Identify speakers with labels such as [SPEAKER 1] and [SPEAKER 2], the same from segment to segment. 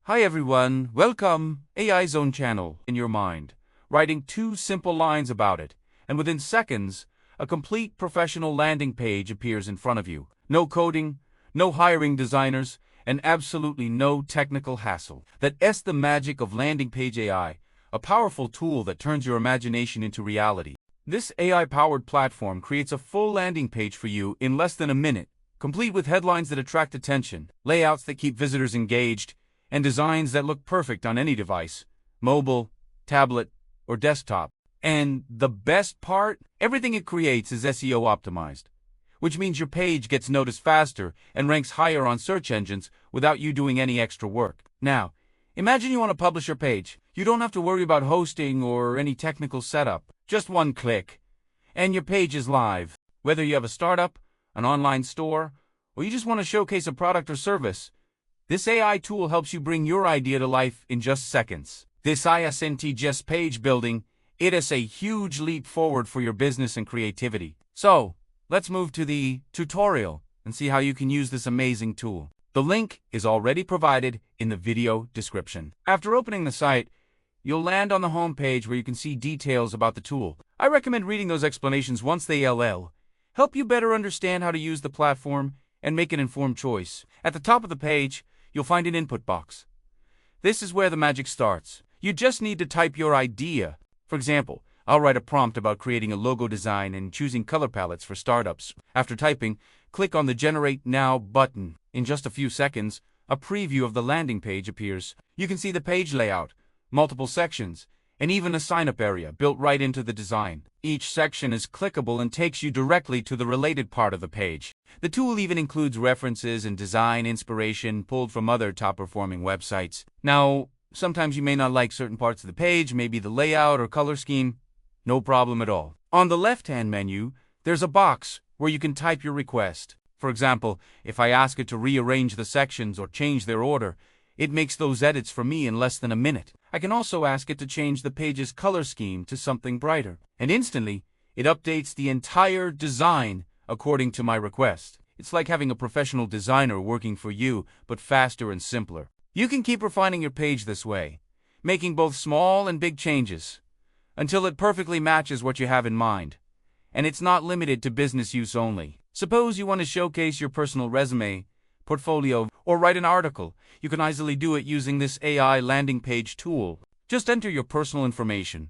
[SPEAKER 1] Hi everyone, welcome AI Zone channel in your mind. Writing 2 simple lines about it, and within seconds, a complete professional landing page appears in front of you. No coding, no hiring designers, and absolutely no technical hassle. That's the magic of landing page AI, a powerful tool that turns your imagination into reality. This AI-powered platform creates a full landing page for you in less than a minute, complete with headlines that attract attention, layouts that keep visitors engaged, and designs that look perfect on any device, mobile, tablet, or desktop. And the best part? Everything it creates is SEO optimized, which means your page gets noticed faster and ranks higher on search engines without you doing any extra work. Now, imagine you want to publish your page. You don't have to worry about hosting or any technical setup. Just one click, and your page is live. Whether you have a startup, an online store, or you just want to showcase a product or service, this AI tool helps you bring your idea to life in just seconds. This isn't just page building, it is a huge leap forward for your business and creativity. So, let's move to the tutorial and see how you can use this amazing tool. The link is already provided in the video description. After opening the site, you'll land on the home page where you can see details about the tool. I recommend reading those explanations once they help you better understand how to use the platform and make an informed choice. At the top of the page, you'll find an input box. This is where the magic starts. You just need to type your idea. For example, I'll write a prompt about creating a logo design and choosing color palettes for startups. After typing, click on the Generate Now button. In just a few seconds, a preview of the landing page appears. You can see the page layout, multiple sections, and even a sign-up area built right into the design. Each section is clickable and takes you directly to the related part of the page. The tool even includes references and design inspiration pulled from other top-performing websites. Now, sometimes you may not like certain parts of the page, maybe the layout or color scheme. No problem at all. On the left-hand menu, there's a box where you can type your request. For example, if I ask it to rearrange the sections or change their order, it makes those edits for me in less than a minute. I can also ask it to change the page's color scheme to something brighter, and instantly, it updates the entire design according to my request. It's like having a professional designer working for you, but faster and simpler. You can keep refining your page this way, making both small and big changes, until it perfectly matches what you have in mind. And it's not limited to business use only. Suppose you want to showcase your personal resume, portfolio, or write an article. You can easily do it using this AI landing page tool. Just enter your personal information,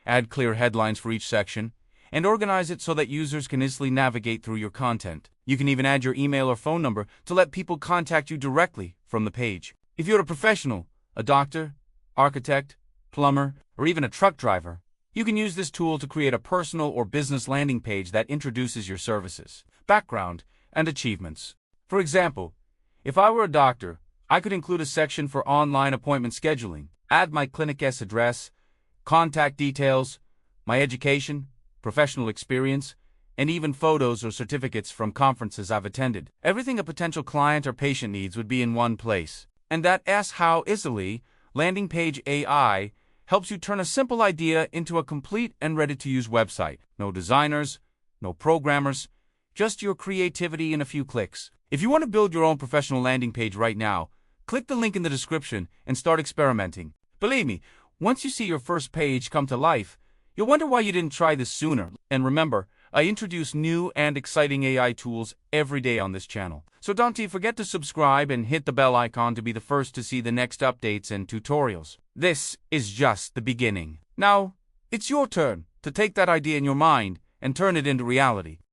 [SPEAKER 1] add clear headlines for each section, and organize it so that users can easily navigate through your content. You can even add your email or phone number to let people contact you directly from the page. If you're a professional, a doctor, architect, plumber, or even a truck driver, you can use this tool to create a personal or business landing page that introduces your services, background, and achievements. For example, if I were a doctor, I could include a section for online appointment scheduling, add my clinic's address, contact details, my education, professional experience, and even photos or certificates from conferences I've attended. Everything a potential client or patient needs would be in one place. And that's how easily Landing Page AI helps you turn a simple idea into a complete and ready-to-use website. No designers, no programmers, just your creativity in a few clicks. If you want to build your own professional landing page right now, click the link in the description and start experimenting. Believe me, once you see your first page come to life, you'll wonder why you didn't try this sooner. And remember, I introduce new and exciting AI tools every day on this channel. So don't forget to subscribe and hit the bell icon to be the first to see the next updates and tutorials. This is just the beginning. Now, it's your turn to take that idea in your mind and turn it into reality.